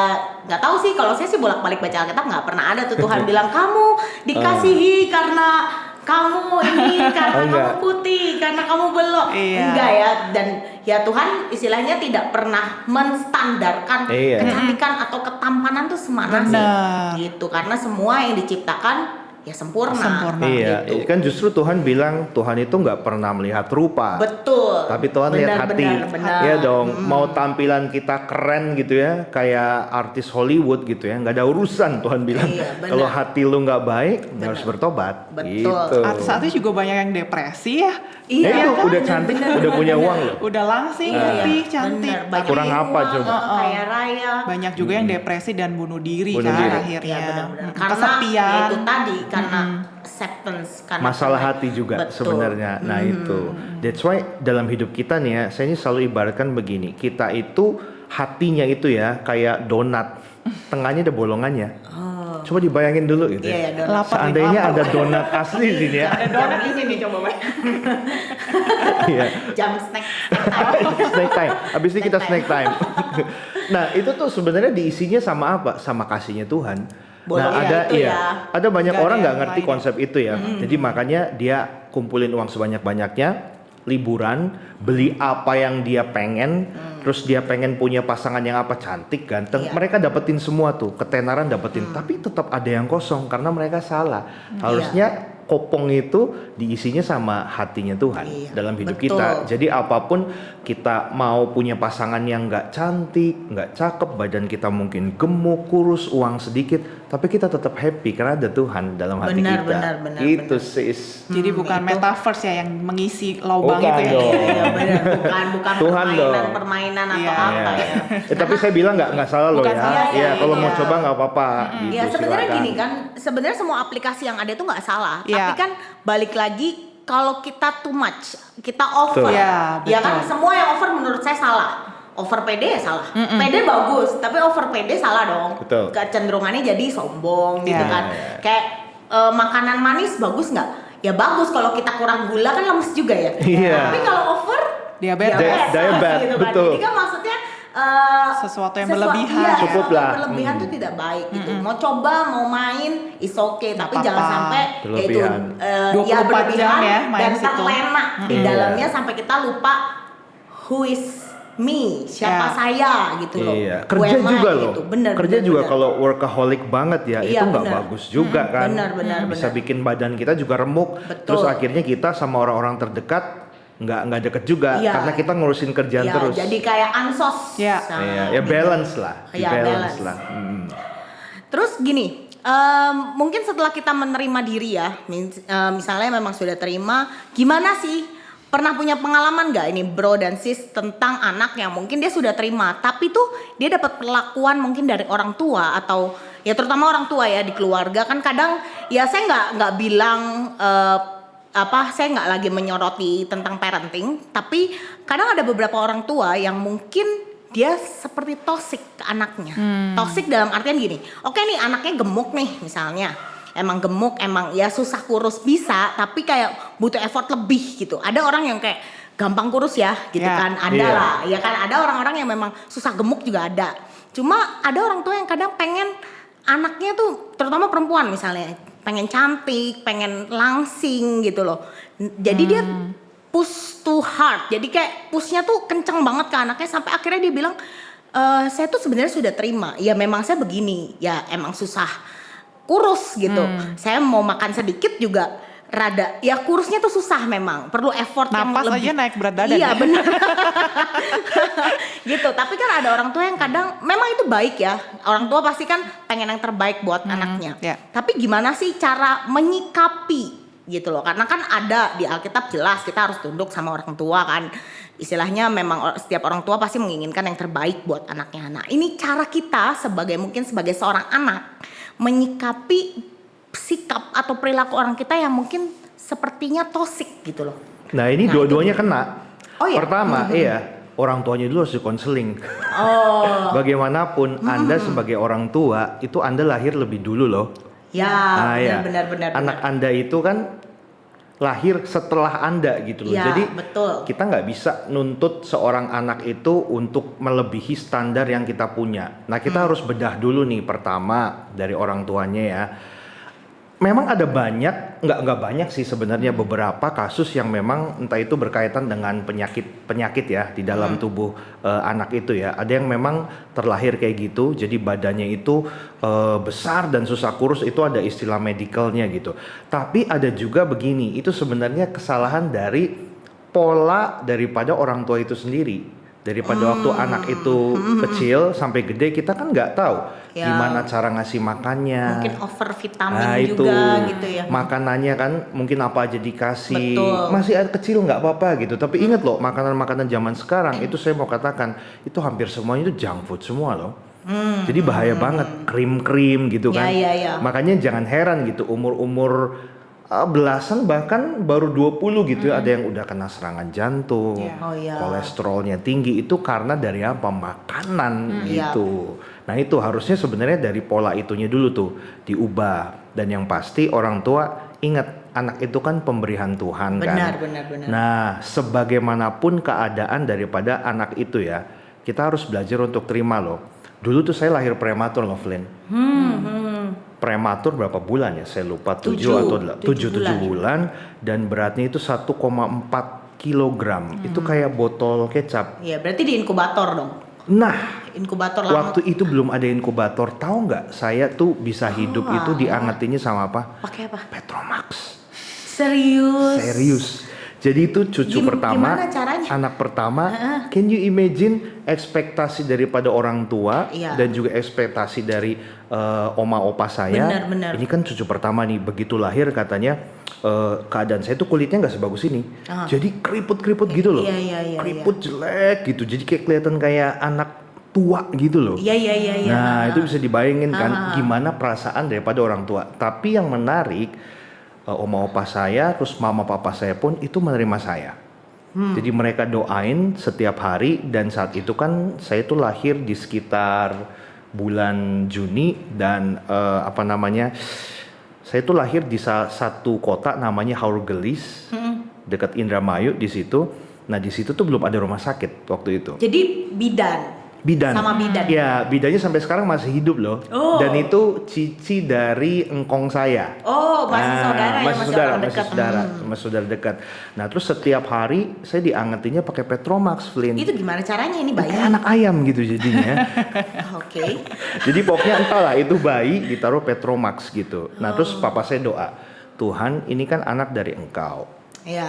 nggak tahu sih. Kalau saya sih bolak-balik baca Alkitab nggak pernah ada tuh Tuhan bilang kamu dikasihi karena kamu ini karena kamu putih, karena kamu belok. Enggak ya. Dan ya Tuhan istilahnya tidak pernah menstandarkan kecantikan atau ketampanan tuh semana sih. Gitu. Karena semua yang diciptakan ya sempurna. Iya, gitu. kan justru Tuhan bilang Tuhan itu nggak pernah melihat rupa. Betul. Tapi Tuhan lihat hati. Benar. Ya dong, mau tampilan kita keren gitu ya, kayak artis Hollywood gitu ya, nggak ada urusan Tuhan bilang. Kalau hati lu nggak baik, harus bertobat. Betul. Gitu. Artis-artis juga banyak yang depresi ya. Iya kan? Udah cantik, udah punya uang loh. Udah langsing, putih, cantik. Kurang apa coba? Kaya raya. Banyak juga yang depresi dan bunuh diri Bunuh kan diri. akhirnya. Karena Kesepian. ya itu tadi karena acceptance, karena Masalah hati juga sebenarnya. Nah itu, that's why dalam hidup kita nih ya, saya ini selalu ibaratkan begini, kita itu hatinya itu ya kayak donat, tengahnya ada bolongannya. Coba dibayangin dulu gitu. Iya, Ya. Seandainya ada donat asli di sini ya. Ada donat di sini coba Pak. Iya. Jam snack Snack time. Abis ini kita snack time. Nah itu tuh sebenarnya diisinya sama apa? Sama kasihnya Tuhan. Nah ada banyak orang nggak ngerti konsep itu ya. Jadi makanya dia kumpulin uang sebanyak-banyaknya, liburan, beli apa yang dia pengen, terus dia pengen punya pasangan yang apa cantik, ganteng. Mereka dapetin semua tuh, ketenaran dapetin. Tapi tetap ada yang kosong karena mereka salah. Harusnya kopong itu diisinya sama hatinya Tuhan dalam hidup kita. Jadi apapun kita mau punya pasangan yang nggak cantik, nggak cakep, badan kita mungkin gemuk, kurus, uang sedikit, tapi kita tetap happy karena ada Tuhan dalam hati kita. Benar, Itu sis. Jadi bukan metaverse ya yang mengisi lubang itu ya. Iya benar, bukan Tuhan permainan atau apa ya. Tapi saya bilang nggak salah loh ya. Iya, kalau mau coba nggak apa-apa. Ya sebenarnya gini kan, sebenarnya semua aplikasi yang ada itu nggak salah, tapi kan balik lagi kalau kita too much, kita over, ya kan semua yang over menurut saya salah. Over PD ya salah, PD bagus, tapi over PD salah dong. Betul. Kecenderungannya jadi sombong gitu kan. Kayak makanan manis bagus nggak? Ya bagus, kalau kita kurang gula kan lemes juga ya. Tapi kalau over diabetes gitu kan. betul. Jadi kan maksudnya sesuatu yang berlebihan. Cukup lah. Berlebihan tuh tidak baik gitu. Mau coba, mau main, is okay, tapi jangan sampai yaitu ya berlebihan ya, dan terlena di dalamnya sampai kita lupa who is me, siapa saya gitu loh. Iya. Kerja juga loh. Gitu. Bener, kerja bener, juga bener. kalau workaholic banget ya, itu nggak bagus juga kan. Benar. Bisa bikin badan kita juga remuk. Terus akhirnya kita sama orang-orang terdekat nggak deket juga karena kita ngurusin kerjaan terus. Jadi kayak ansos. Ya balance lah. Balance lah. Terus gini, mungkin setelah kita menerima diri ya, misalnya memang sudah terima, gimana sih? Pernah punya pengalaman gak ini bro dan sis tentang anak yang mungkin dia sudah terima, tapi tuh dia dapat perlakuan mungkin dari orang tua atau ya terutama orang tua ya di keluarga kan kadang ya saya nggak bilang saya nggak lagi menyoroti tentang parenting, tapi kadang ada beberapa orang tua yang mungkin dia seperti toxic ke anaknya. Toxic dalam artian gini, oke nih anaknya gemuk nih misalnya. Emang gemuk, emang ya susah kurus bisa, tapi kayak butuh effort lebih gitu. Ada orang yang kayak gampang kurus ya gitu kan, ada lah. Ya kan ada orang-orang yang memang susah gemuk juga ada. Cuma ada orang tua yang kadang pengen anaknya tuh, terutama perempuan misalnya, pengen cantik, pengen langsing gitu loh. Jadi dia push too hard. Jadi kayak pushnya tuh kenceng banget ke anaknya sampai akhirnya dia bilang, saya tuh sebenarnya sudah terima. Ya memang saya begini, ya emang susah kurus gitu. Saya mau makan sedikit juga rada ya kurusnya tuh susah memang. Perlu effort yang lebih. Napas aja naik berat badan. Iya benar. Gitu. Tapi kan ada orang tua yang kadang memang itu baik ya. Orang tua pasti kan pengen yang terbaik buat anaknya. Tapi gimana sih cara menyikapi gitu loh. Karena kan ada di Alkitab jelas kita harus tunduk sama orang tua kan. Istilahnya memang setiap orang tua pasti menginginkan yang terbaik buat anaknya. Nah, ini cara kita mungkin sebagai seorang anak menyikapi sikap atau perilaku orang kita yang mungkin sepertinya toksik gitu loh. Nah ini dua-duanya kena. Pertama orang tuanya dulu harus di-counseling. Bagaimanapun Anda sebagai orang tua itu Anda lahir lebih dulu loh. Benar. Anak Anda itu kan lahir setelah Anda gitu loh. Jadi kita nggak bisa nuntut seorang anak itu untuk melebihi standar yang kita punya. Nah kita harus bedah dulu nih pertama dari orang tuanya ya. Memang ada nggak banyak sih sebenarnya beberapa kasus yang memang entah itu berkaitan dengan penyakit ya di dalam tubuh anak itu ya. Ada yang memang terlahir kayak gitu, jadi badannya itu besar dan susah kurus, itu ada istilah medikalnya gitu. Tapi ada juga begini, itu sebenarnya kesalahan dari pola daripada orang tua itu sendiri. Daripada waktu anak itu kecil sampai gede, kita kan nggak tahu gimana cara ngasih makannya. Mungkin over vitamin juga gitu ya. Makanannya kan mungkin apa aja dikasih. Betul. Masih kecil nggak apa-apa gitu. Tapi ingat loh, makanan-makanan zaman sekarang itu saya mau katakan itu hampir semuanya itu junk food semua loh. Jadi bahaya banget, krim gitu kan. Makanya jangan heran gitu umur-umur belasan bahkan baru 20 gitu ada yang udah kena serangan jantung, kolesterolnya tinggi, itu karena dari apa? Makanan gitu. Nah itu harusnya sebenarnya dari pola itunya dulu tuh diubah. Dan yang pasti orang tua ingat, anak itu kan pemberian Tuhan kan. Benar. Nah sebagaimanapun keadaan daripada anak itu ya, kita harus belajar untuk terima loh. Dulu tuh saya lahir prematur loh Flynn. Prematur berapa bulan ya? Saya lupa 7 atau 7 bulan dan beratnya itu 1,4 kilogram. Itu kayak botol kecap. Iya, berarti di inkubator dong. Nah, inkubator lama. waktu itu belum ada inkubator. Tahu nggak? Saya tuh bisa hidup itu diangetinnya sama apa? Pakai apa? Petromax. Serius. Jadi itu cucu pertama, gimana caranya? anak pertama. Can you imagine ekspektasi daripada orang tua dan juga ekspektasi dari oma opa saya. Benar. Ini kan cucu pertama nih, begitu lahir katanya keadaan saya tuh kulitnya nggak sebagus ini. Jadi keriput-keriput gitu loh. Keriput jelek gitu. Jadi kayak kelihatan kayak anak tua gitu loh. Iya. Nah itu bisa dibayangin kan gimana perasaan daripada orang tua. Tapi yang menarik, oma opa saya, terus mama papa saya pun itu menerima saya. Jadi mereka doain setiap hari, dan saat itu kan saya tuh lahir di sekitar bulan Juni dan saya tuh lahir di satu kota namanya Haurgelis, dekat Indramayu di situ. Nah di situ tuh belum ada rumah sakit waktu itu. Jadi bidan. Sama bidan. Ya, bidannya sampai sekarang masih hidup loh. Dan itu cici dari engkong saya. Masih saudara dekat. Nah, terus setiap hari saya diangetinnya pakai Petromax, Flynn. Itu gimana caranya ini bayi? Kayak anak ayam gitu jadinya. Oke. Jadi pokoknya entahlah itu bayi ditaruh Petromax gitu. Nah, terus papa saya doa, Tuhan ini kan anak dari Engkau. Iya.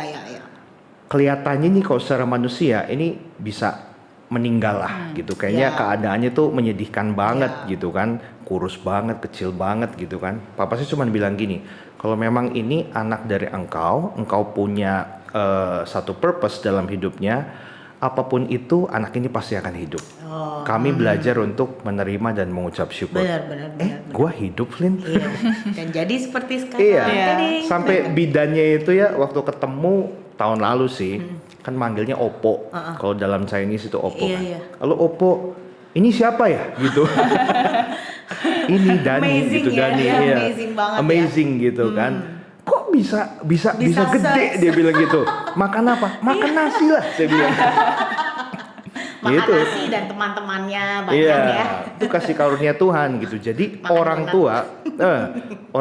Kelihatannya nih kalau secara manusia ini bisa meninggal lah gitu, kayaknya keadaannya tuh menyedihkan banget gitu kan, kurus banget, kecil banget gitu kan. Papa sih cuma bilang gini, kalau memang ini anak dari engkau punya satu purpose dalam hidupnya, apapun itu anak ini pasti akan hidup. Kami belajar untuk menerima dan mengucap syukur. Benar. Gua hidup, Flynn. Iya. Dan jadi seperti sekarang. Iya. Sampai bidannya itu ya waktu ketemu tahun lalu sih. Kan manggilnya Oppo. Kalau dalam Chinese itu Oppo. Kalau Oppo, ini siapa ya gitu. Ini Dani amazing gitu, Dani. Amazing banget. Amazing gitu kan. Kok bisa gede dia bilang gitu. Makan apa? Makan nasi lah saya bilang. Makan gitu. nasi dan teman-temannya banyak ya. Itu kasih karunia Tuhan gitu. Jadi orang tua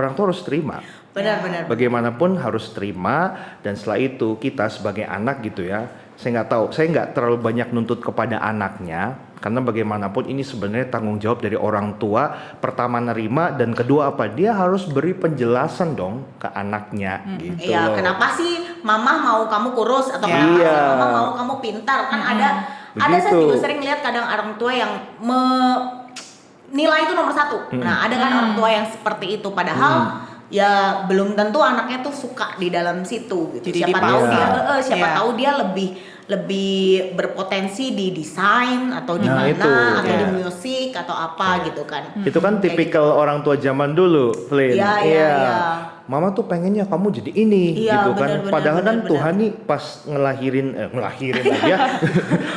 harus terima. Benar. Bagaimanapun harus terima, dan setelah itu kita sebagai anak gitu ya. Saya nggak terlalu banyak nuntut kepada anaknya, karena bagaimanapun ini sebenarnya tanggung jawab dari orang tua. Pertama nerima, dan kedua apa? Dia harus beri penjelasan dong ke anaknya gitu. Iya, kenapa sih mama mau kamu kurus atau kenapa sih mama mau kamu pintar? Kan ada saya juga sering lihat kadang orang tua yang nilai itu nomor 1. Nah, ada kan orang tua yang seperti itu, padahal ya belum tentu anaknya tuh suka di dalam situ gitu. Jadi siapa tahu dia lebih berpotensi di desain atau di mana atau di musik atau apa gitu kan. Itu kan tipikal orang tua zaman dulu, Flynn. Iya. mama tuh pengennya kamu jadi ini Iya, gitu kan. benar, Padahal kan benar. Tuhan nih pas ngelahirin aja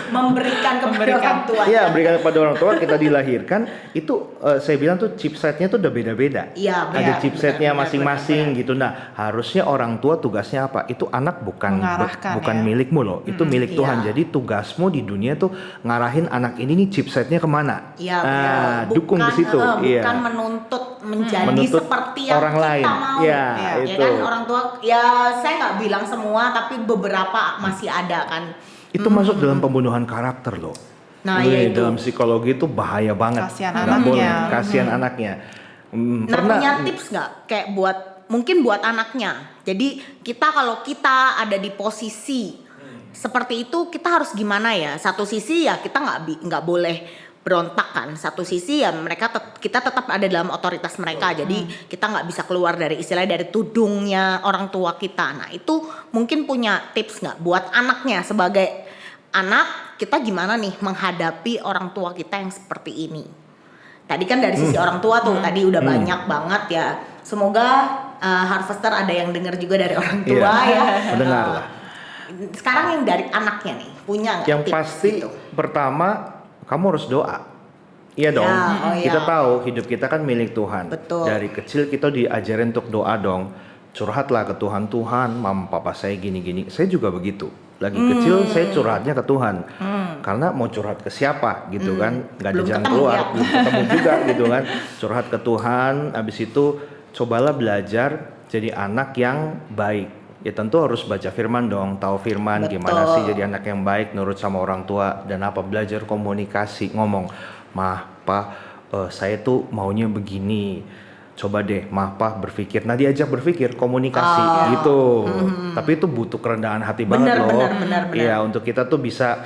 Memberikan kepada orang tua. Iya, berikan kepada orang tua, kita dilahirkan itu saya bilang tuh chipsetnya tuh udah beda-beda. Iya, Ada benar, chipsetnya benar, masing-masing gitu. Nah, harusnya orang tua tugasnya apa? Itu anak bukan Mengarahkan, ya. milikmu loh. Itu milik Tuhan. iya. Jadi tugasmu di dunia tuh ngarahin anak ini nih chipsetnya kemana. Iya, benar. Dukung di situ. Iya. Bukan menuntut menjadi Menuntut seperti yang orang kita lain. mau. Iya, Ya itu. kan orang tua, ya saya nggak bilang semua, tapi beberapa masih ada kan. Itu masuk dalam pembunuhan karakter loh. Nah, Wih, iya itu. dalam psikologi itu bahaya banget. Kasihan Nggak anaknya. boleh. Kasihan anaknya. Nah, punya tips nggak kayak mungkin buat anaknya. Jadi kalau kita ada di posisi seperti itu, kita harus gimana ya? Satu sisi ya kita nggak boleh berontak kan. Satu sisi ya kita tetap ada dalam otoritas mereka. Jadi kita nggak bisa keluar dari dari tudungnya orang tua kita. Nah itu mungkin punya tips nggak buat anaknya, sebagai anak kita gimana nih menghadapi orang tua kita yang seperti ini? Tadi kan dari sisi orang tua tuh tadi udah banyak banget ya. Semoga Harvester ada yang dengar juga dari orang tua ya. Mendengar lah. Sekarang yang dari anaknya nih punya nggak Yang tips pasti gitu? pertama kamu harus doa. Iya dong. Kita tahu hidup kita kan milik Tuhan. Betul. Dari kecil kita diajarin untuk doa dong. Curhatlah ke Tuhan, Tuhan, mama papa saya gini-gini. Saya juga begitu. Lagi kecil saya curhatnya ke Tuhan. Karena mau curhat ke siapa gitu kan. Gak ada Belum jalan ketemu keluar. ya. Belum ketemu juga gitu kan. Curhat ke Tuhan. Habis itu cobalah belajar jadi anak yang baik. Ya tentu harus baca firman dong. Tahu firman gimana sih jadi anak yang baik. Nurut sama orang tua. Dan belajar komunikasi. Ngomong, mah, pa, saya tuh maunya begini. Coba deh, mah, pa, berpikir. Nah diajak berpikir, komunikasi gitu. Tapi itu butuh kerendahan hati banget loh. Benar. Iya, untuk kita tuh bisa,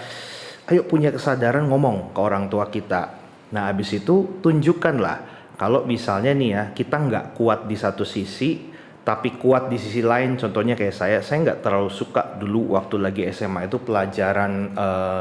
ayo punya kesadaran ngomong ke orang tua kita. Nah abis itu tunjukkanlah. Kalau misalnya nih ya, kita nggak kuat di satu sisi, tapi kuat di sisi lain. Contohnya kayak saya nggak terlalu suka dulu waktu lagi SMA itu pelajaran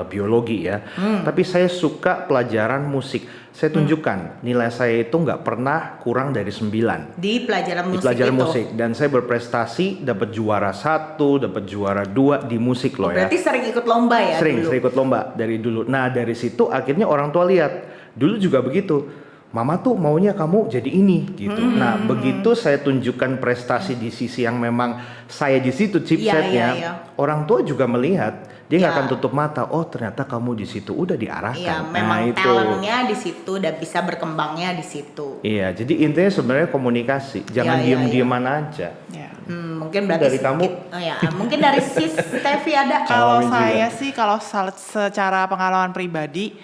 biologi ya. Tapi saya suka pelajaran musik. Saya tunjukkan nilai saya itu nggak pernah kurang dari 9 di pelajaran musik. Di pelajaran musik, dan saya berprestasi, dapat juara 1, dapat juara 2 di musik loh ya. Berarti sering ikut lomba ya? Sering dulu? ikut lomba dari dulu. Nah dari situ akhirnya orang tua lihat, dulu juga begitu. Mama tuh maunya kamu jadi ini gitu. Nah begitu saya tunjukkan prestasi di sisi yang memang saya di situ chipsetnya, orang tua juga melihat. Dia nggak akan tutup mata. Oh ternyata kamu di situ udah diarahkan. Iya, memang talentnya di situ dan bisa berkembangnya di situ. Iya, jadi intinya sebenarnya komunikasi. Jangan diem-dieman aja. Mungkin berarti dari kamu. Mungkin dari sis Steffi ada. Kalau saya sih, kalau secara pengalaman pribadi,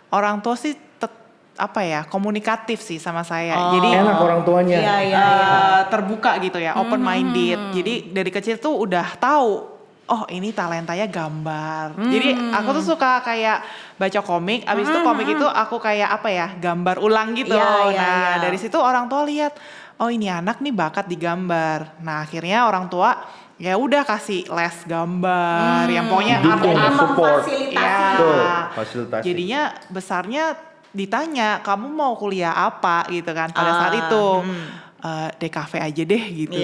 orang tua sih komunikatif sih sama saya. Jadi enak orang tuanya. Terbuka gitu ya, open minded. Jadi dari kecil tuh udah tahu. Oh ini talentanya gambar. Jadi aku tuh suka kayak baca komik. Abis itu komik itu aku kayak gambar ulang gitu. Dari situ orang tua lihat, oh ini anak nih bakat di gambar. Nah akhirnya orang tua ya udah kasih les gambar. Yang pokoknya support. Fasilitasi. Jadinya besarnya ditanya, kamu mau kuliah apa gitu kan? Pada saat itu DKV aja deh gitu.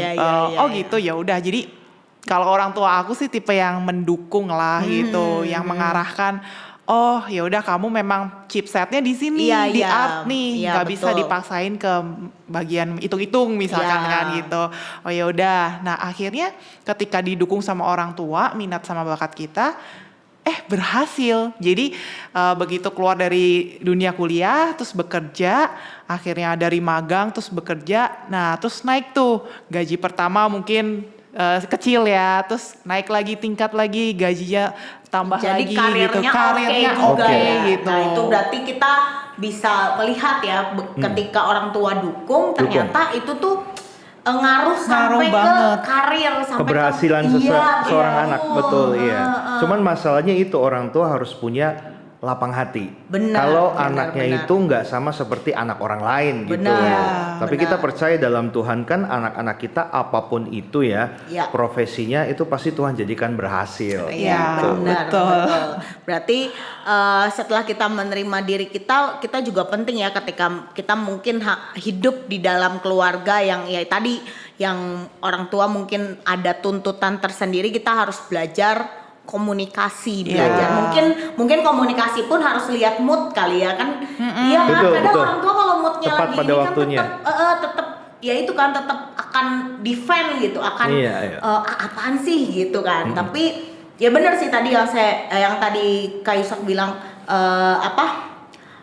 Gitu ya udah. Jadi kalau orang tua aku sih tipe yang mendukung lah gitu, yang mengarahkan. Oh ya udah kamu memang chipsetnya di sini di art nih, nggak bisa dipaksain ke bagian hitung-hitung misalkan kan gitu. Oh ya udah. Nah akhirnya ketika didukung sama orang tua, minat sama bakat kita, berhasil. Jadi begitu keluar dari dunia kuliah, terus bekerja, akhirnya dari magang, terus bekerja. Nah terus naik tuh gaji pertama mungkin kecil ya, terus naik lagi, tingkat lagi, gajinya tambah jadi lagi karirnya gitu. Karirnya oke gitu. Nah itu berarti kita bisa melihat ya ketika orang tua dukung, ternyata itu tuh ngaruh sampai ke karir, sampai keberhasilan seorang anak, betul iya. Cuman masalahnya itu orang tua harus punya lapang hati. Benar, Kalau benar, anaknya benar. itu nggak sama seperti anak orang lain gitu. Benar, Tapi benar. kita percaya dalam Tuhan kan anak-anak kita apapun itu ya, Ya. profesinya itu pasti Tuhan jadikan berhasil. Iya, gitu. benar, betul. Berarti setelah kita menerima diri kita juga penting ya ketika kita mungkin hidup di dalam keluarga yang ya tadi yang orang tua mungkin ada tuntutan tersendiri, kita harus belajar komunikasi, belajar. Mungkin komunikasi pun harus lihat mood kali ya kan. Iya kan, Betul, kadang betul. orang tua kalau moodnya Tepat lagi pada ini kan waktunya. tetap ya itu kan tetap akan defend gitu, akan Iya. apaan sih gitu kan. Tapi ya benar sih tadi yang tadi Kak Yusak bilang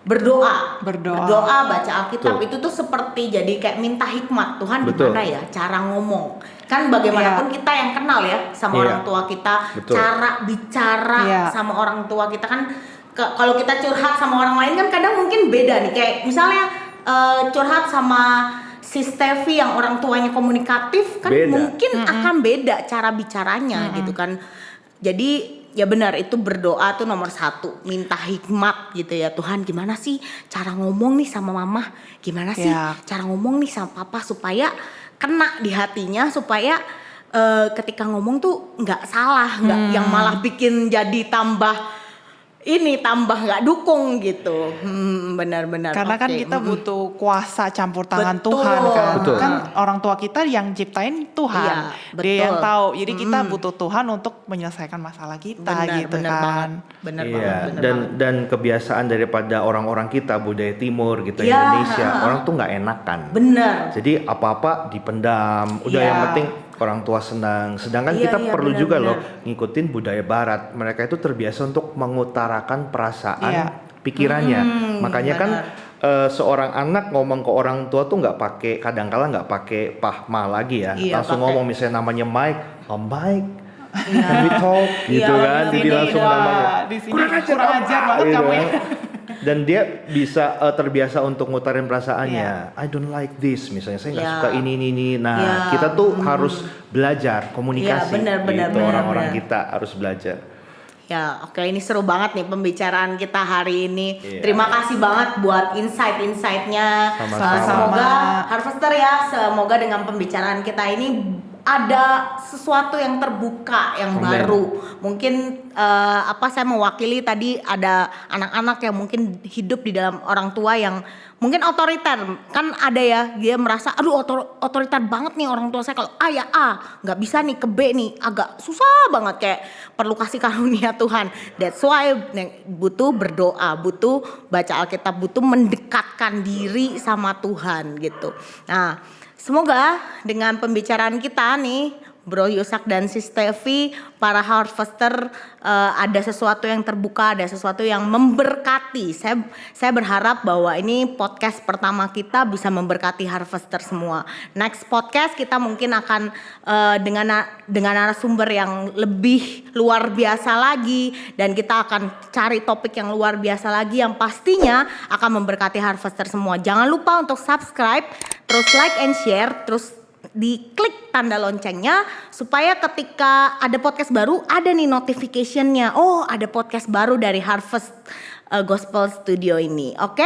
berdoa, baca Alkitab. Betul. Itu tuh seperti jadi kayak minta hikmat Tuhan Betul. gimana ya cara ngomong. Kan bagaimanapun kita yang kenal ya sama Iya. orang tua kita, Betul. cara bicara Iya. sama orang tua kita kan kalau kita curhat sama orang lain kan kadang mungkin beda nih, kayak misalnya curhat sama si Steffi yang orang tuanya komunikatif kan Beda. mungkin akan beda cara bicaranya gitu kan. Jadi ya benar, itu berdoa tuh nomor 1, minta hikmat gitu ya. Tuhan gimana sih cara ngomong nih sama mama, gimana sih cara ngomong nih sama papa supaya kena di hatinya, supaya ketika ngomong tuh nggak salah, nggak yang malah bikin jadi tambah nggak dukung gitu. Benar-benar. Karena kan Oke. kita butuh kuasa campur tangan Betul. Tuhan kan. Betul. Kan orang tua kita yang ciptain Tuhan. Iya, Dia yang betul. tahu. Jadi kita butuh Tuhan untuk menyelesaikan masalah kita gitu benar kan. banget. Benar Iya, banget. benar dan banget. dan kebiasaan daripada orang-orang kita budaya timur gitu Ya, Indonesia, orang tuh nggak enakan. Benar. Jadi apa-apa dipendam, udah Iya. yang penting orang tua senang. Sedangkan Iya, kita iya, perlu juga loh benar-benar. ngikutin budaya barat. Mereka itu terbiasa untuk mengutarakan perasaan Iya. pikirannya. Makanya kan benar. seorang anak ngomong ke orang tua tuh nggak pakai, kadangkala nggak pakai pahma lagi ya. Iya, Langsung pakai. ngomong misalnya namanya Mike, Mike, can we talk gitu Iya, kan. benar, Jadi benar. langsung Wah, namanya. Di sini kurang ajar banget Gitu kamu ya. kan. Dan dia bisa terbiasa untuk ngutarin perasaannya. I don't like this, misalnya saya nggak Iya. suka ini. Nah, Iya. kita tuh harus belajar komunikasi. Iya, benar, gitu. benar, Orang-orang benar. kita harus belajar. Ya, oke, ini seru banget nih pembicaraan kita hari ini. Iya. Terima kasih banget buat insight-insightnya. Sama-sama. Semoga Harvester ya, semoga dengan pembicaraan kita ini ada sesuatu yang terbuka, yang Amen. baru. Mungkin saya mewakili tadi ada anak-anak yang mungkin hidup di dalam orang tua yang mungkin otoriter. Kan ada ya, dia merasa aduh otoriter banget nih orang tua saya, kalau A ya A, nggak bisa nih ke B nih, agak susah banget, kayak perlu kasih karunia Tuhan. That's why butuh berdoa, butuh baca Alkitab, butuh mendekatkan diri sama Tuhan gitu. Nah, semoga dengan pembicaraan kita nih, Bro Yusak dan Sis Steffi, para Harvester, ada sesuatu yang terbuka, ada sesuatu yang memberkati. Saya berharap bahwa ini podcast pertama kita bisa memberkati Harvester semua. Next podcast kita mungkin akan dengan narasumber yang lebih luar biasa lagi, dan kita akan cari topik yang luar biasa lagi yang pastinya akan memberkati Harvester semua. Jangan lupa untuk subscribe, terus like and share, terus diklik tanda loncengnya supaya ketika ada podcast baru ada nih notificationnya. Oh, ada podcast baru dari Harvest Gospel Studio ini. Oke,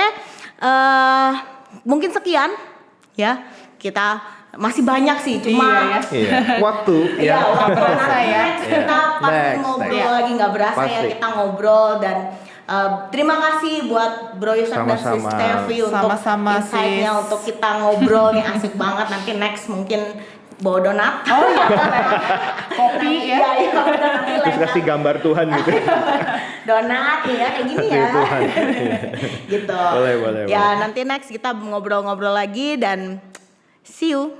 mungkin sekian ya. Kita masih banyak sih, cuma Iya. Waktu Iya, ya. nggak berasa ya. Kita pasti Next, ngobrol next. lagi, nggak berasa ya Pasti. kita ngobrol. Dan terima kasih buat Bro Yusak dan Sis Sama-sama. Steffi untuk Sama-sama, insight-nya, Sis. untuk kita ngobrol nih, asik banget. Nanti next mungkin bawa donat. Oh iya, kopi ya. Iya, iya, benar, nanti Terus lain kasih gambar Tuhan gitu. donat ya, kayak gini ya. Tuhan. Gitu. Boleh. Ya, nanti next kita ngobrol-ngobrol lagi, dan see you.